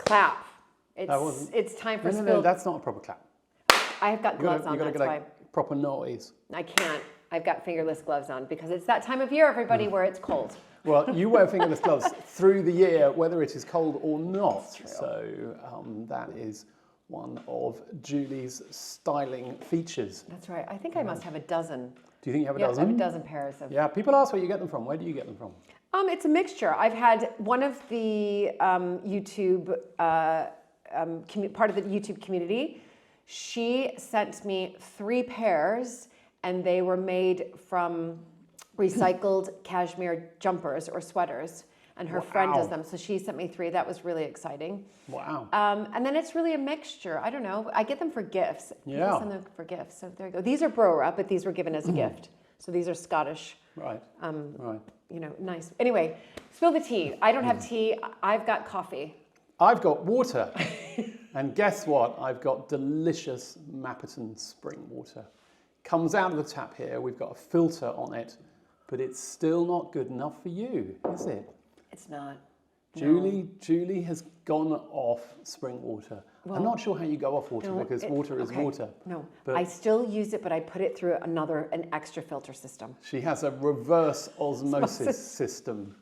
clap. It's time for spill. No, that's not a proper clap. I've got gloves on, that's why. Proper noise. I can't. I've got fingerless gloves on because it's that time of year, everybody, where it's cold. Well, you wear fingerless gloves through the year, whether it is cold or not. So that is one of Julie's styling features. That's right. I think I must have a dozen. Do you think you have a dozen? I have a dozen pairs of. Yeah, people ask where you get them from. Where do you get them from? It's a mixture. I've had one of the YouTube, part of the YouTube community. She sent me 3 pairs, and they were made from recycled cashmere jumpers or sweaters, and her friend does them. So she sent me 3. That was really exciting. Wow. And then it's really a mixture. I don't know. I get them for gifts. Yeah. I send them for gifts. So there you go. These are Brora, but these were given as a gift. So these are Scottish. Right. Right. You know, nice. Anyway, spill the tea. I don't have tea. I've got coffee. I've got water. And guess what? I've got delicious Mapperton spring water. Comes out of the tap here. We've got a filter on it, but it's still not good enough for you, is it? It's not. Julie has gone off spring water. Well, I'm not sure how you go off water because water is water. No, I still use it, but I put it through an extra filter system. She has a reverse osmosis system.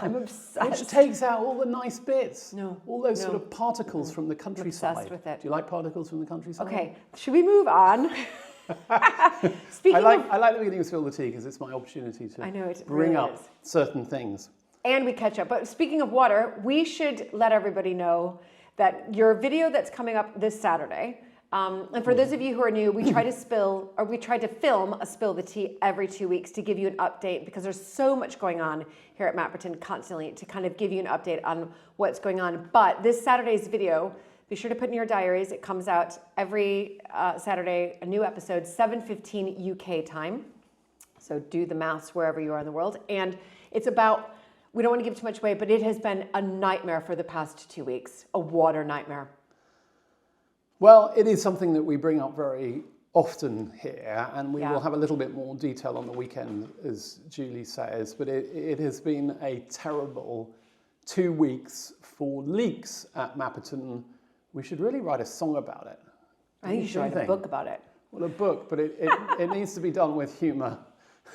I'm obsessed. Which takes out all the nice bits. No. All those sort of particles from the countryside. I'm obsessed with it. Do you like particles from the countryside? Okay, should we move on? I like the beginning of Spill the Tea because it's my opportunity to bring up certain things. And we catch up. But speaking of water, we should let everybody know that your video that's coming up this Saturday, and for those of you who are new, we try to film a Spill the Tea every 2 weeks to give you an update because there's so much going on here at Mapperton constantly to kind of give you an update on what's going on. But this Saturday's video, be sure to put in your diaries. It comes out every Saturday, a new episode, 7:15 UK time. So do the maths wherever you are in the world. And it's about, we don't want to give too much away, but it has been a nightmare for the past 2 weeks, a water nightmare. Well, it is something that we bring up very often here, and we will have a little bit more detail on the weekend, as Julie says, but it has been a terrible 2 weeks for leaks at Mapperton. We should really write a song about it. I think you should write a book about it. Well, a book, but it needs to be done with humour.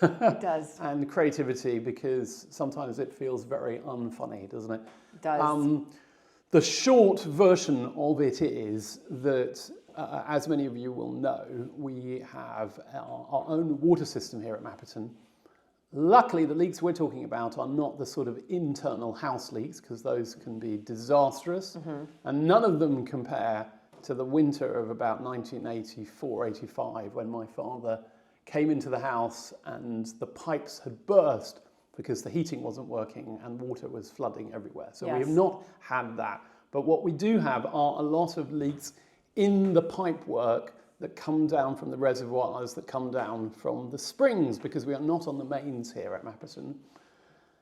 It does. And creativity, because sometimes it feels very unfunny, doesn't it? It does. The short version of it is that, as many of you will know, we have our own water system here at Mapperton. Luckily, the leaks we're talking about are not the sort of internal house leaks, because those can be disastrous, and none of them compare to the winter of about 1984-85, when my father came into the house and the pipes had burst because the heating wasn't working and water was flooding everywhere. So we have not had that. But what we do have are a lot of leaks in the pipework that come down from the reservoirs, that come down from the springs, because we are not on the mains here at Mapperton.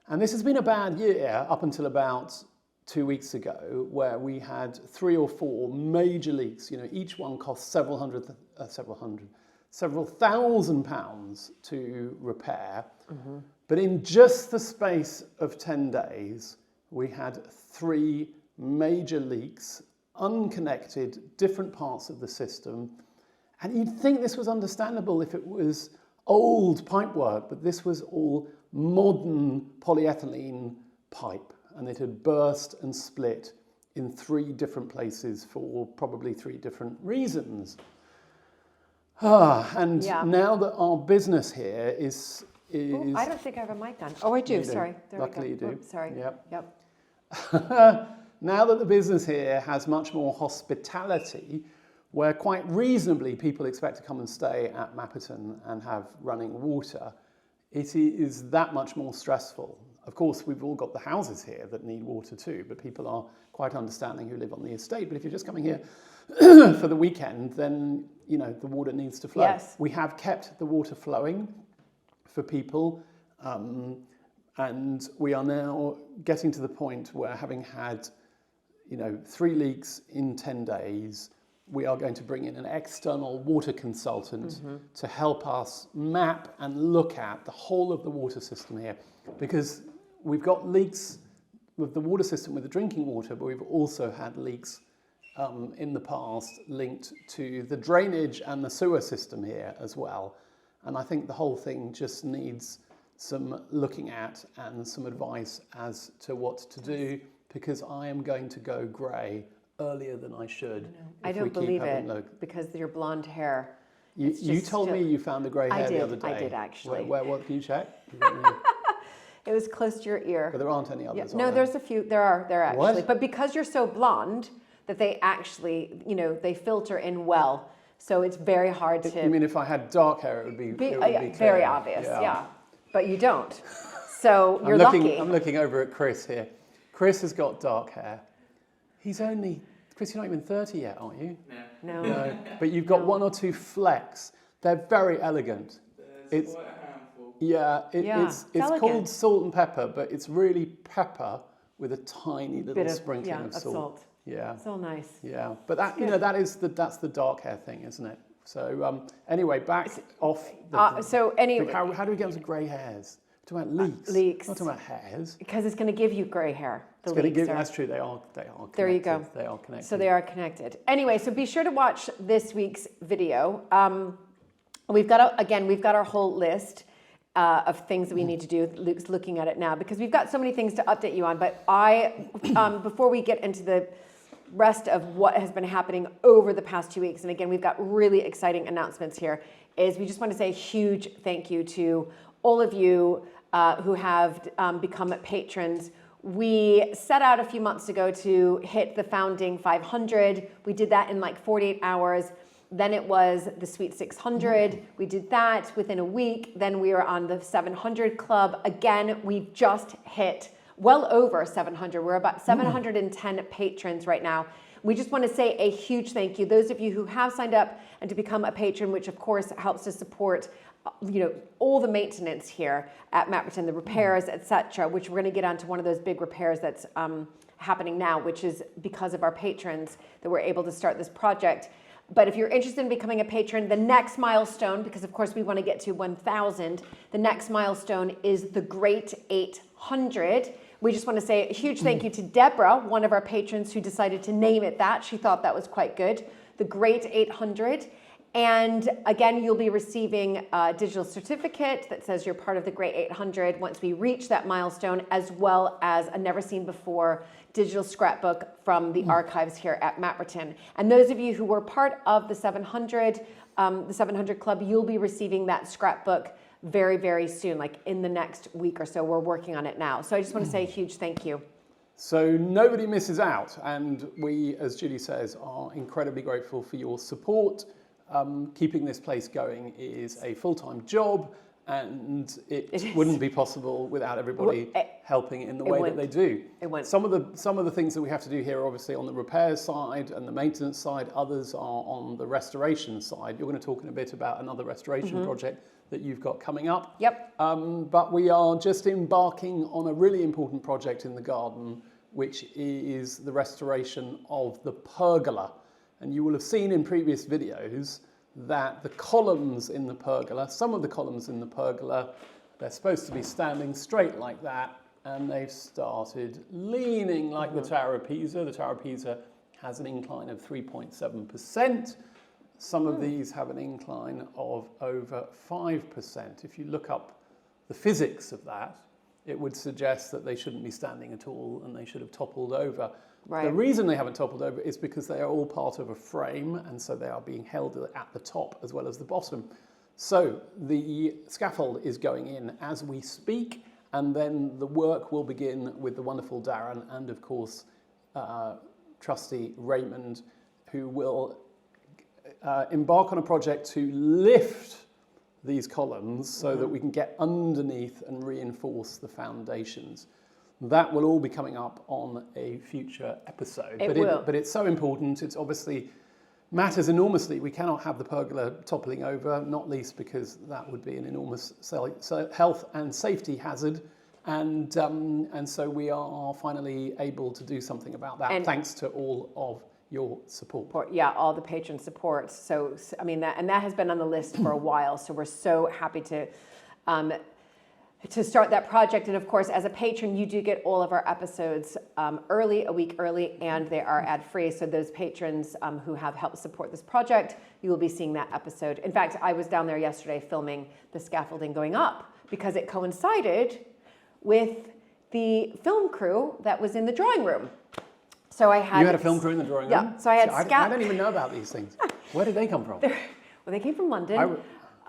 And this has been a bad year up until about 2 weeks ago, where we had 3 or 4 major leaks. You know, each one cost several thousand pounds to repair. But in just the space of 10 days, we had 3 major leaks, unconnected, different parts of the system. And you'd think this was understandable if it was old pipework, but this was all modern polyethylene pipe, and it had burst and split in 3 different places for probably 3 different reasons. Now that our business here is... Ooh, I don't think I have a mic on. Oh, I do. Sorry. There Luckily we go. you do. Oops, sorry. Yep. Now that the business here has much more hospitality, where quite reasonably people expect to come and stay at Mapperton and have running water, it is that much more stressful. Of course, we've all got the houses here that need water too, but people are quite understanding who live on the estate. But if you're just coming here for the weekend, then, you know, the water needs to flow. Yes. We have kept the water flowing for people, and we are now getting to the point where, having had, you know, 3 leaks in 10 days, we are going to bring in an external water consultant to help us map and look at the whole of the water system here, because we've got leaks with the water system, with the drinking water, but we've also had leaks in the past linked to the drainage and the sewer system here as well. And I think the whole thing just needs some looking at and some advice as to what to do, because I am going to go grey earlier than I should. I don't believe it, because your blonde hair. You told me you found the grey hair the other day. I did actually. What can you check? It was close to your ear. But there aren't any others. No, there's a few. There are actually. What? But because you're so blonde, that they actually, they filter in well. So it's very hard to. You mean if I had dark hair, it would be very clear. obvious, yeah. But you don't. So you're lucky. I'm looking over at Chris here. Chris has got dark hair. Chris, you're not even 30 yet, aren't you? No. But you've got one or two flecks. They're very elegant. It's quite a handful. It's called salt and pepper, but it's really pepper with a tiny little sprinkling of salt. Yeah. So nice. Yeah, but that that's the dark hair thing, isn't it? So anyway, back off. How do we get onto grey hairs? We're talking about leaks. Leaks. Not talking about hairs. Because it's going to give you grey hair. That's true. They are connected. There you go. They are connected. So they are connected. Anyway, so be sure to watch this week's video. We've got our whole list of things that we need to do. Luke's looking at it now because we've got so many things to update you on. But before we get into the rest of what has been happening over the past 2 weeks, and again, we've got really exciting announcements here, is we just want to say a huge thank you to all of you who have become patrons. We set out a few months ago to hit the founding 500. We did that in like 48 hours. Then it was the Sweet 600. We did that within a week. Then we were on the 700 Club. Again, we've just hit well over 700. We're about 710 patrons right now. We just want to say a huge thank you. Those of you who have signed up and to become a patron, which of course helps to support all the maintenance here at Mapperton, the repairs, etc., which we're going to get onto one of those big repairs that's happening now, which is because of our patrons that we're able to start this project. But if you're interested in becoming a patron, the next milestone, because of course we want to get to 1,000, the next milestone is the Great 800. We just want to say a huge thank you to Deborah, one of our patrons, who decided to name it that. She thought that was quite good. The Great 800. And again, you'll be receiving a digital certificate that says you're part of the Great 800 once we reach that milestone, as well as a never seen before digital scrapbook from the archives here at Mapperton. And those of you who were part of the 700 Club, you'll be receiving that scrapbook very, very soon, like in the next week or so. We're working on it now. So I just want to say a huge thank you. So nobody misses out. And we, as Julie says, are incredibly grateful for your support. Keeping this place going is a full-time job, and it wouldn't be possible without everybody helping in the way that they do. Some of the things that we have to do here are obviously on the repairs side and the maintenance side. Others are on the restoration side. You're going to talk in a bit about another restoration project that you've got coming up. Yep. But we are just embarking on a really important project in the garden, which is the restoration of the pergola. And you will have seen in previous videos that the columns in the pergola, some of the columns in the pergola, they're supposed to be standing straight like that, and they've started leaning like the Tower of Pisa. The Tower of Pisa has an incline of 3.7%. Some of these have an incline of over 5%. If you look up the physics of that, it would suggest that they shouldn't be standing at all and they should have toppled over. Right. The reason they haven't toppled over is because they are all part of a frame, and so they are being held at the top as well as the bottom. So the scaffold is going in as we speak, and then the work will begin with the wonderful Darren and, of course, trustee Raymond, who will embark on a project to lift these columns so that we can get underneath and reinforce the foundations. That will all be coming up on a future episode. But it's so important. It's obviously matters enormously. We cannot have the pergola toppling over, not least because that would be an enormous health and safety hazard. And so we are finally able to do something about that, thanks to all of your support. Yeah, all the patron support. So, I mean, that has been on the list for a while. So we're so happy to to start that project. And of course, as a patron, you do get all of our episodes early, a week early, and they are ad-free. So those patrons who have helped support this project, you will be seeing that episode. In fact, I was down there yesterday filming the scaffolding going up because it coincided with the film crew that was in the drawing room. So I had... You had a film crew in the drawing room? Yeah, so I had... I don't even know about these things. Where did they come from? Well, they came from London.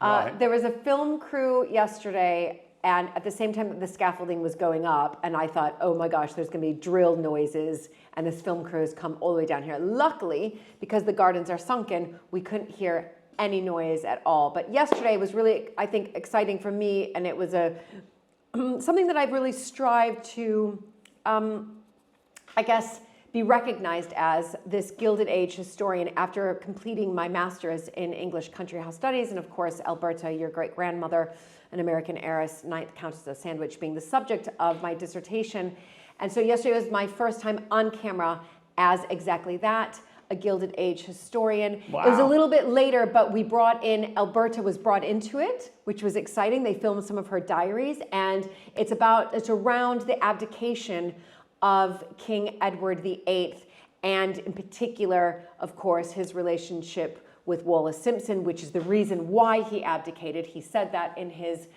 Right. There was a film crew yesterday, and at the same time that the scaffolding was going up, and I thought, oh my gosh, there's going to be drill noises, and this film crew has come all the way down here. Luckily, because the gardens are sunken, we couldn't hear any noise at all. But yesterday was really, I think, exciting for me, and it was something that I've really strived to, I guess, be recognized as this Gilded Age historian after completing my master's in English Country House Studies, and of course, Alberta, your great-grandmother, an American heiress, 9th Countess of Sandwich, being the subject of my dissertation. And so yesterday was my first time on camera as exactly that, a Gilded Age historian. Wow. It was a little bit later, but we brought in, Alberta was brought into it, which was exciting. They filmed some of her diaries, and it's around the abdication of King Edward VIII, and in particular, of course, his relationship with Wallis Simpson, which is the reason why he abdicated. He said that in his,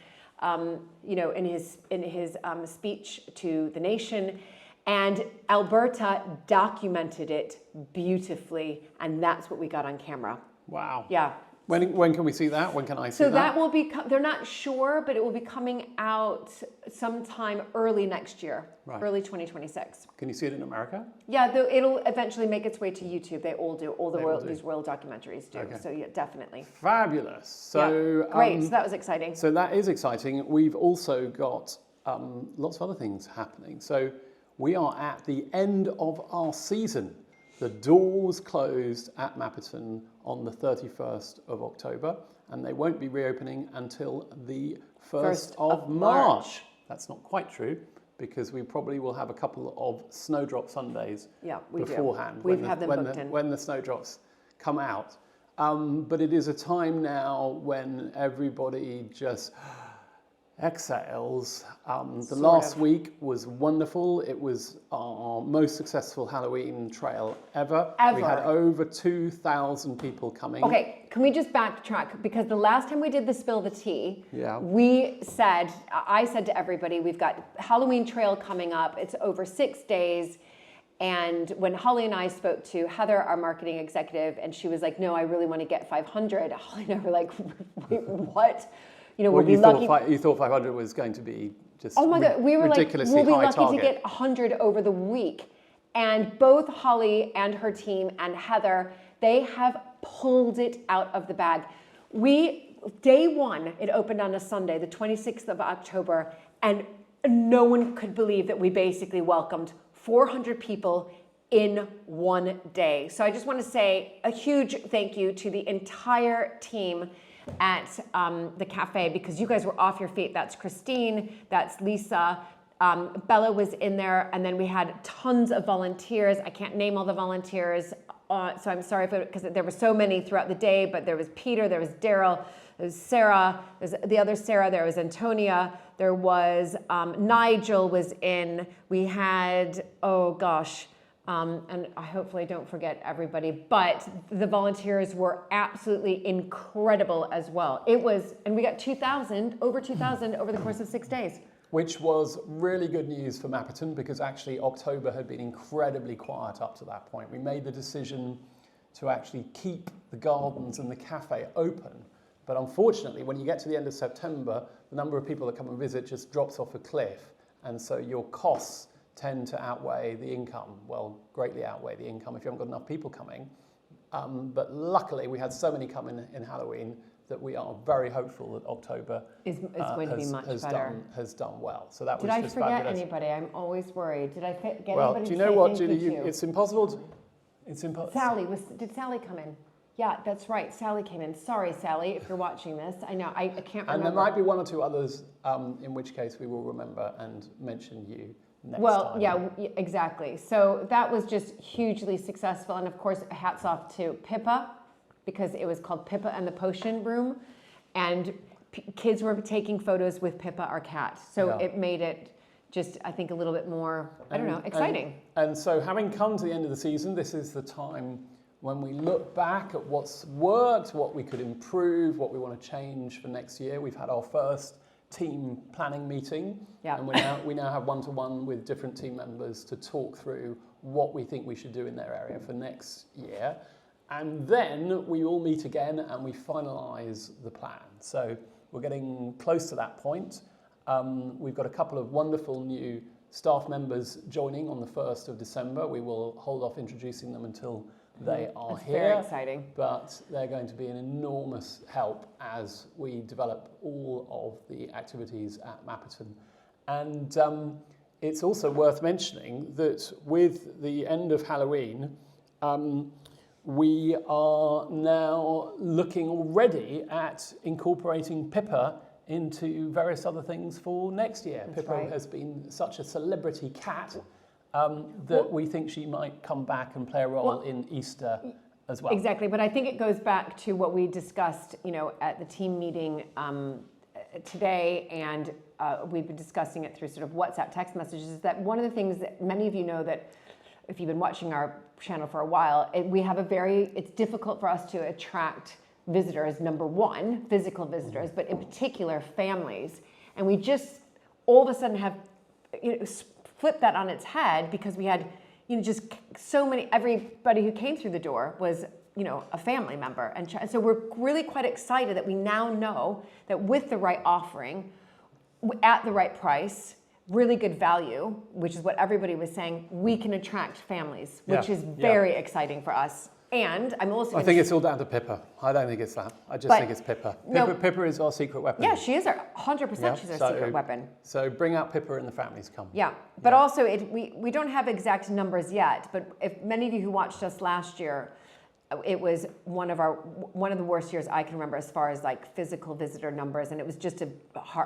speech to the nation, and Alberta documented it beautifully, and that's what we got on camera. Wow. Yeah. When can we see that? When can I see So that? that will be, they're not sure, but it will be coming out sometime early next year, Right. early 2026. Can you see it in America? Yeah, it'll eventually make its way to YouTube. They all do. All the They all do. these royal documentaries do. Okay. So yeah, definitely. Fabulous. So yeah. Great. So that was exciting. So that is exciting. We've also got lots of other things happening. So we are at the end of our season. The doors closed at Mapperton on the 31st of October, and they won't be reopening until the 1st of March. That's not quite true, because we probably will have a couple of snowdrop Sundays beforehand. We've had them booked in. When the snowdrops come out. But it is a time now when everybody just exhales. The last week was wonderful. It was our most successful Halloween trail ever. We had over 2,000 people coming. Okay, can we just backtrack? Because the last time we did the Spill the Tea, Yeah. I said to everybody, we've got Halloween trail coming up. It's over 6 days. And when Holly and I spoke to Heather, our marketing executive, and she was like, no, I really want to get 500. Holly and I were like, wait, what? We'll be lucky. You thought 500 was going to be just oh my God, we were like, we'll be lucky target. to get 100 over the week. And both Holly and her team and Heather, they have pulled it out of the bag. Day one, it opened on a Sunday, the 26th of October, and no one could believe that we basically welcomed 400 people in one day. So I just want to say a huge thank you to the entire team at the cafe, because you guys were off your feet. That's Christine, that's Lisa, Bella was in there, and then we had tons of volunteers. I can't name all the volunteers, so I'm sorry because there were so many throughout the day, but there was Peter, there was Daryl, there was Sarah, there's the other Sarah, there was Antonia, there was Nigel was in, we had, and I hopefully don't forget everybody, but the volunteers were absolutely incredible as well. And we got over 2,000 over the course of 6 days. Which was really good news for Mapperton, because actually October had been incredibly quiet up to that point. We made the decision to actually keep the gardens and the cafe open. But unfortunately, when you get to the end of September, the number of people that come and visit just drops off a cliff. And so your costs tend to outweigh the income, greatly outweigh the income if you haven't got enough people coming. But luckily, we had so many come in Halloween that we are very hopeful that October is going to be much better. Has done well. So that was just fabulous. Did I forget anybody? I'm always worried. Did I get anybody? Well, do you know what, Julie? It's impossible. Sally, did Sally come in? Yeah, that's right. Sally came in. Sorry, Sally, if you're watching this. I know, I can't remember. And there might be one or two others, in which case we will remember and mention you next time. Yeah, exactly. So that was just hugely successful. And of course, hats off to Pippa, because it was called Pippa and the Potion Room. And kids were taking photos with Pippa, our cat. So Yeah. it made it just, I think, a little bit more, I don't know, exciting. And so having come to the end of the season, this is the time when we look back at what's worked, what we could improve, what we want to change for next year. We've had our first team planning meeting, Yeah. and we now have one-to-one with different team members to talk through what we think we should do in their area for next year. And then we all meet again and we finalise the plan. So we're getting close to that point. We've got a couple of wonderful new staff members joining on the 1st of December. We will hold off introducing them until they are It's here. very exciting. But they're going to be an enormous help as we develop all of the activities at Mapperton. And it's also worth mentioning that with the end of Halloween, we are now looking already at incorporating Pippa into various other things for next year. That's Pippa right. has been such a celebrity cat that we think she might come back and play a role in Easter as well. Exactly, but I think it goes back to what we discussed, at the team meeting today, and we've been discussing it through sort of WhatsApp text messages, is that one of the things that many of you know, that if you've been watching our channel for a while, it's difficult for us to attract visitors, number one, physical visitors, but in particular families. And we just all of a sudden have flipped that on its head, because we had just so many, everybody who came through the door was a family member. And so we're really quite excited that we now know that with the right offering, at the right price, really good value, which is what everybody was saying, we can attract families, which is very exciting for us. And I'm also... I think it's all down to Pippa. I don't think it's that. I just think it's Pippa. Pippa is our secret weapon. Yeah, she is 100%. She's our secret weapon. So bring out Pippa and the families come. Yeah, but also we don't have exact numbers yet. But if many of you who watched us last year, it was one of the worst years I can remember as far as like physical visitor numbers, and it was just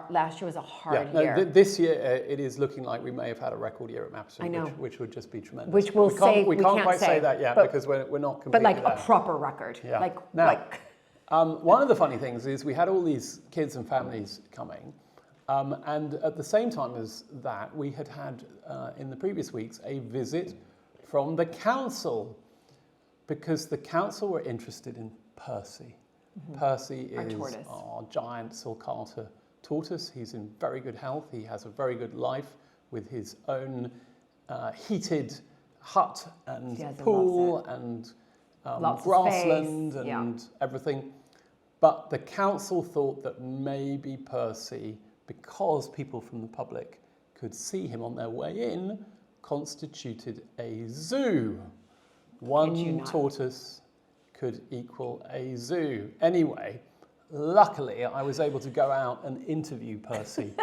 last year was a hard year. This year it is looking like we may have had a record year at Mapperton, I know. which would just be tremendous. Which we can't quite say that yet, because we're not completely but like there. a proper record. Yeah. Like one of the funny things is we had all these kids and families coming, and at the same time as that, we had in the previous weeks a visit from the council, because the council were interested in Percy. Mm-hmm. Percy is our giant sulcata tortoise. He's in very good health. He has a very good life with his own heated hut and pool and grassland and everything. But the council thought that maybe Percy, because people from the public could see him on their way in, constituted a zoo. One tortoise could equal a zoo. Anyway, luckily I was able to go out and interview Percy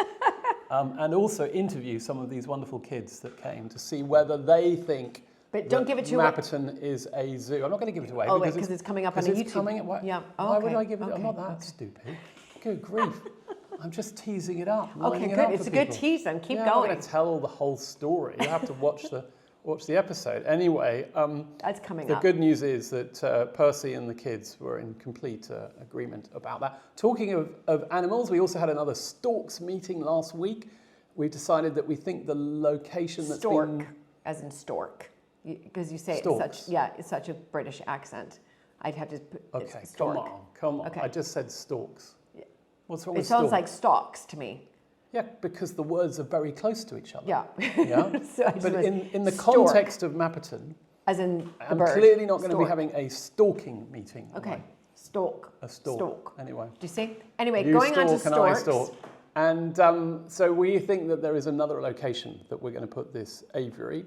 and also interview some of these wonderful kids that came to see whether they think Mapperton is a zoo. I'm not going to give it away. Oh, because it's coming up on YouTube. Why would I give it? I'm not that stupid. Good grief. I'm just teasing it up. Okay, good. It's a good tease then. Keep going. I'm going to tell the whole story. You have to watch the episode. Anyway, that's coming up. The good news is that Percy and the kids were in complete agreement about that. Talking of animals, we also had another storks meeting last week. We decided that we think the location that's been... as in stork. Because you say storks. It's such a British accent. I'd have to put okay, stork. come on. Okay. I just said storks. Yeah. What's wrong with stork? It sounds stork? like stalks to me. Yeah, because the words are very close to each other. Yeah. So but in the context of Mapperton, as in I'm clearly not going to be having a stalking meeting. Okay. Stalk. A stalk. Anyway. Do you see? Anyway, going on to storks. And I stalk. And so we think that there is another location that we're going to put this aviary.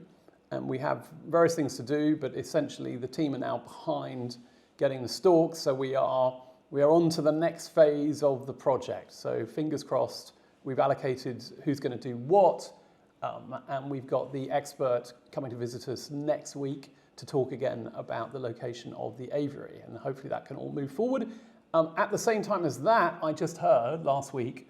And we have various things to do, but essentially the team are now behind getting the stalks. So we are on to the next phase of the project. So fingers crossed, we've allocated who's going to do what. And we've got the expert coming to visit us next week to talk again about the location of the aviary. And hopefully that can all move forward. At the same time as that, I just heard last week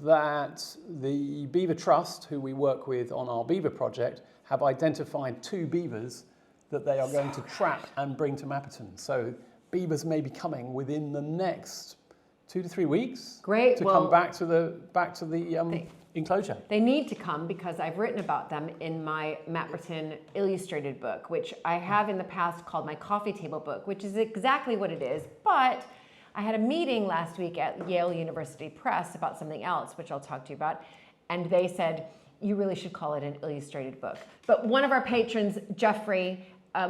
that the Beaver Trust, who we work with on our beaver project, have identified 2 beavers that they are going to trap and bring to Mapperton. So beavers may be coming within the next 2 to 3 weeks. Great. To Well, come back to the enclosure. They need to come because I've written about them in my Mapperton illustrated book, which I have in the past called my coffee table book, which is exactly what it is. But I had a meeting last week at Yale University Press about something else, which I'll talk to you about. And they said, you really should call it an illustrated book. But one of our patrons, Jeffrey,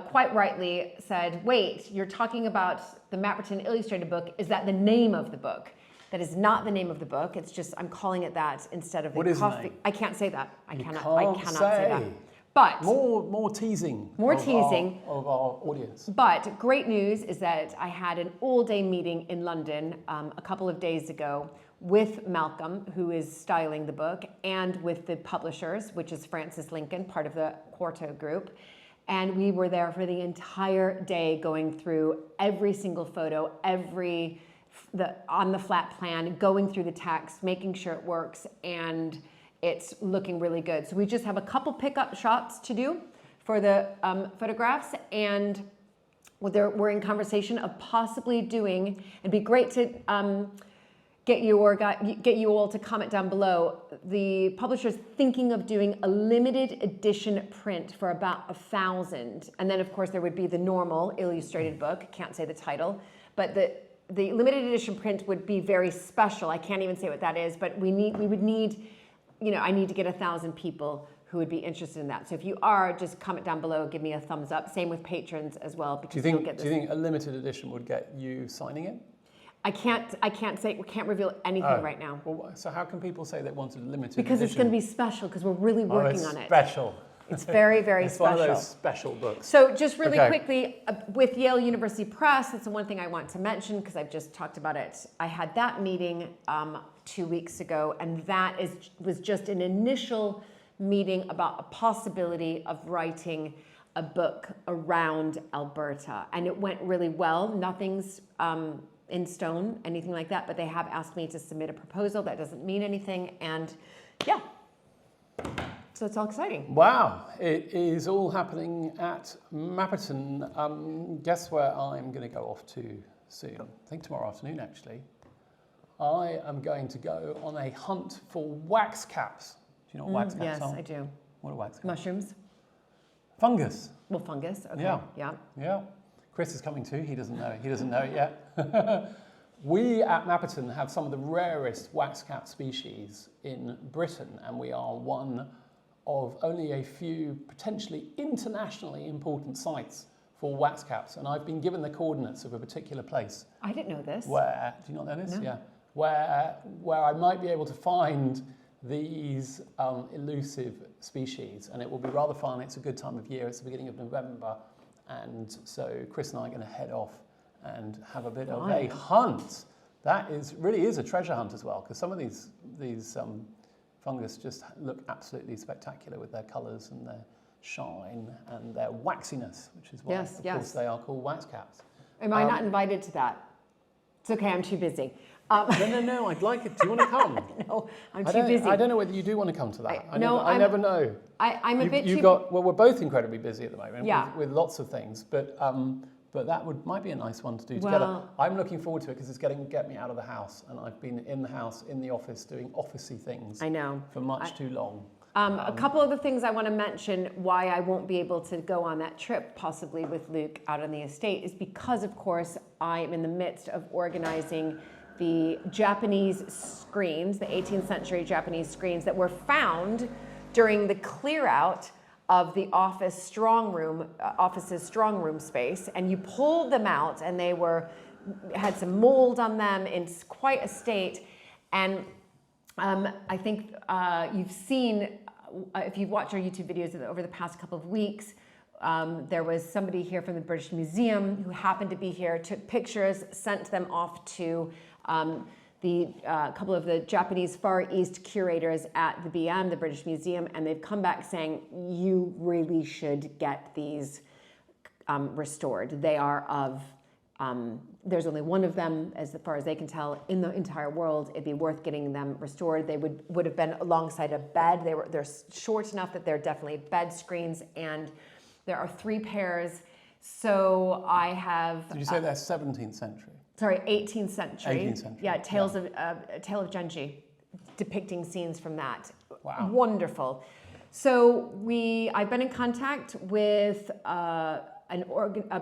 quite rightly said, wait, you're talking about the Mapperton illustrated book. Is that the name of the book? That is not the name of the book. It's just, I'm calling it that instead of the What is the coffee. name? I can't say that. I cannot can't say that. But more teasing. Of our audience. But great news is that I had an all-day meeting in London a couple of days ago with Malcolm, who is styling the book, and with the publishers, which is Francis Lincoln, part of the Quarto group. And we were there for the entire day going through every single photo, on the flat plan, going through the text, making sure it works, and it's looking really good. So we just have a couple pickup shots to do for the photographs, and we're in conversation of possibly doing. It'd be great to get you all to comment down below. The publisher's thinking of doing a limited edition print for about 1,000, and then of course there would be the normal illustrated book. Can't say the title, but the limited edition print would be very special. I can't even say what that is, but we would need, I need to get 1,000 people who would be interested in that. So if you are, just comment down below, give me a thumbs up. Same with patrons as well. Because do you think a limited edition would get you signing it? I can't say, we can't reveal anything right now. Well, so how can people say they wanted a limited because edition? it's going to be special, because we're really working on it. Special. It's very, very it's special. It's one of those special books. So just really quickly, with Yale University Press, that's the one thing I want to mention because I've just talked about it. I had that meeting 2 weeks ago, and that was just an initial meeting about a possibility of writing a book around Alberta. And it went really well. Nothing's in stone, anything like that, but they have asked me to submit a proposal. That doesn't mean anything. And yeah. So it's all exciting. Wow, it is all happening at Mapperton. Guess where I'm going to go off to soon? I think tomorrow afternoon, actually. I am going to go on a hunt for wax caps. Do you know what wax caps are? Yes, I do. What are wax caps? Mushrooms. Fungus. Well, fungus. Okay. Yeah. Yeah. Chris is coming too. He doesn't know it. He doesn't know it yet. We at Mapperton have some of the rarest wax cap species in Britain, and we are one of only a few potentially internationally important sites for wax caps. And I've been given the coordinates of a particular place. I didn't know this. Where, do you not know this? No. Yeah. Where I might be able to find these elusive species, and it will be rather fun. It's a good time of year. It's the beginning of November. And so Chris and I are going to head off and have a bit of a hunt. That really is a treasure hunt as well, because some of these fungus just look absolutely spectacular with their colours and their shine and their waxiness, which is why, of course, they are called wax caps. Am I not invited to that? It's okay, I'm too busy. No, I'd like it. Do you want to come? No, I'm too busy. I don't know whether you do want to come to that. I never know. I'm a bit too... Well, we're both incredibly busy at the moment with lots of things, but that might be a nice one to do together. I'm looking forward to it because it's get me out of the house, and I've been in the house, in the office, doing officey things for much too long. A couple of the things I want to mention why I won't be able to go on that trip, possibly with Luke out on the estate, is because, of course, I am in the midst of organizing the Japanese screens, the 18th century Japanese screens that were found during the clear out of the office's strong room space, and you pulled them out, and they had some mold on them in quite a state. And I think you've seen, if you've watched our YouTube videos over the past couple of weeks, there was somebody here from the British Museum who happened to be here, took pictures, sent them off to a couple of the Japanese Far East curators at the BM, the British Museum, and they've come back saying, you really should get these restored. They are of, there's only one of them, as far as they can tell, in the entire world. It'd be worth getting them restored. They would have been alongside a bed. They're short enough that they're definitely bed screens, and there are 3 pairs. So I have... Did you say they're 17th century? Sorry, 18th century. 18th century. Yeah, Tale of Genji, depicting scenes from that. Wow. Wonderful. So I've been in contact with a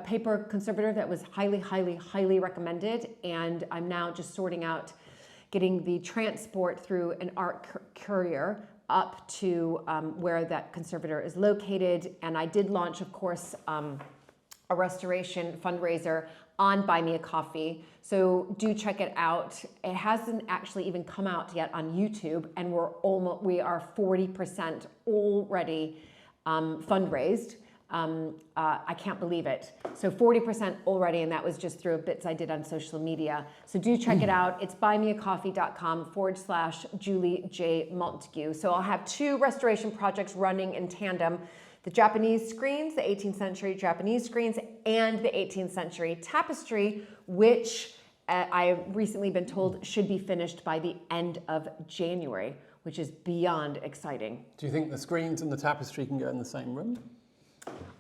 paper conservator that was highly, highly, highly recommended, and I'm now just sorting out getting the transport through an art courier up to where that conservator is located. And I did launch, of course, a restoration fundraiser on Buy Me a Coffee. So do check it out. It hasn't actually even come out yet on YouTube, and we are 40% already fundraised. I can't believe it. So 40% already, and that was just through bits I did on social media. So do check it out. It's buymeacoffee.com/Julie J. Montague. So I'll have 2 restoration projects running in tandem: the Japanese screens, the 18th century Japanese screens, and the 18th century tapestry, which I've recently been told should be finished by the end of January, which is beyond exciting. Do you think the screens and the tapestry can go in the same room?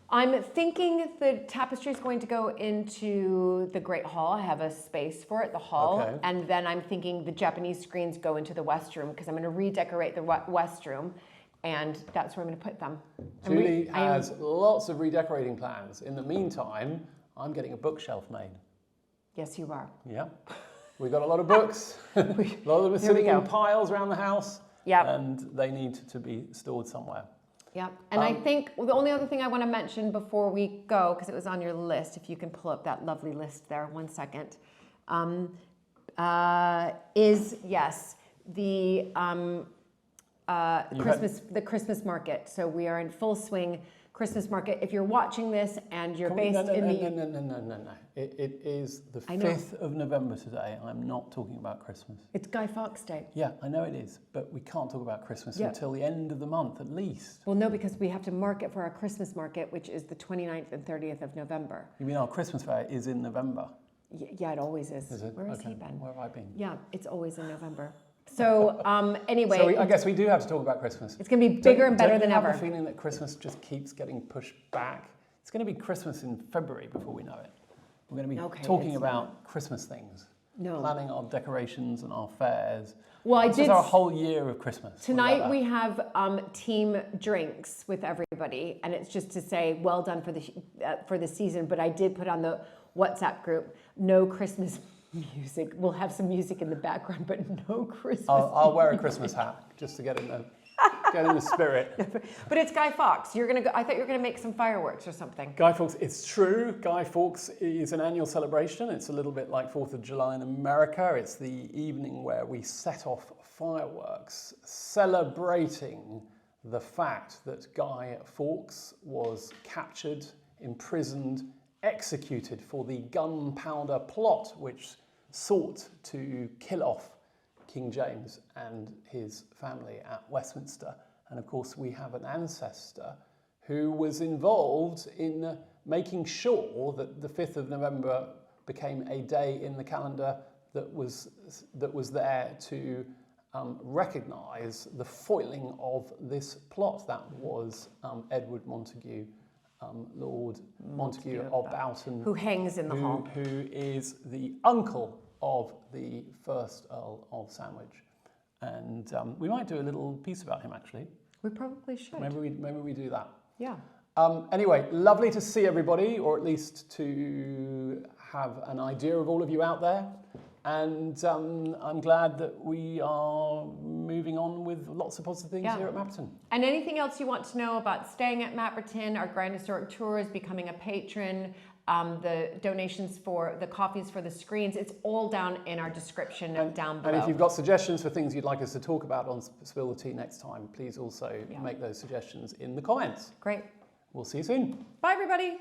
I'm thinking the tapestry is going to go into the Great Hall. I have a space for it, the hall. Okay. And then I'm thinking the Japanese screens go into the West Room, because I'm going to redecorate the West Room, and that's where I'm going to put them. Julie has lots of redecorating plans. In the meantime, I'm getting a bookshelf made. Yes, you are. Yeah. We've got a lot of books. A lot of them are sitting in piles around the house. Yeah. And they need to be stored somewhere. Yeah, and I think the only other thing I want to mention before we go, because it was on your list, if you can pull up that lovely list there, 1 second, is yes, the Christmas market. So we are in full swing Christmas market. If you're watching this and you're based in the... No. It is the 5th of November today. I'm not talking about Christmas. It's Guy Fawkes Day. Yeah, I know it is, but we can't talk about Christmas until the end of the month at least. Well, no, because we have to market for our Christmas market, which is the 29th and 30th of November. You mean our Christmas fair is in November? Yeah, it always is. Is it? Where has he been? Where have I been? Yeah, it's always in November. So anyway, So I guess we do have to talk about Christmas. It's going to be bigger and better than ever. I have the feeling that Christmas just keeps getting pushed back. It's going to be Christmas in February before we know it. We're going to be talking about Christmas things. No. Planning our decorations and our fairs. Well, this is our whole year of Christmas. Tonight we have team drinks with everybody, and it's just to say well done for the season. But I did put on the WhatsApp group, no Christmas music. We'll have some music in the background, but no Christmas. I'll wear a Christmas hat just to get in the spirit. But it's Guy Fawkes. You're gonna go. I thought you were gonna make some fireworks or something. Guy Fawkes. It's true. Guy Fawkes is an annual celebration. It's a little bit like 4th of July in America. It's the evening where we set off fireworks, celebrating the fact that Guy Fawkes was captured, imprisoned, executed for the gunpowder plot, which sought to kill off King James and his family at Westminster. And of course, we have an ancestor who was involved in making sure that the 5th of November became a day in the calendar that was there to recognise the foiling of this plot. That was Edward Montague, Lord Montague of Boughton, who hangs in the hall, who is the uncle of the first Earl of Sandwich. And we might do a little piece about him, actually. We probably should. Maybe we do that. Yeah. Anyway, lovely to see everybody, or at least to have an idea of all of you out there. And I'm glad that we are moving on with lots of positive things here at Mapperton. And anything else you want to know about staying at Mapperton, our Grand Historic Tours, becoming a patron, the donations for the coffees for the screens, it's all down in our description down below. And if you've got suggestions for things you'd like us to talk about on Spill the Tea next time, please also make those suggestions in the comments. Great. We'll see you soon. Bye, everybody.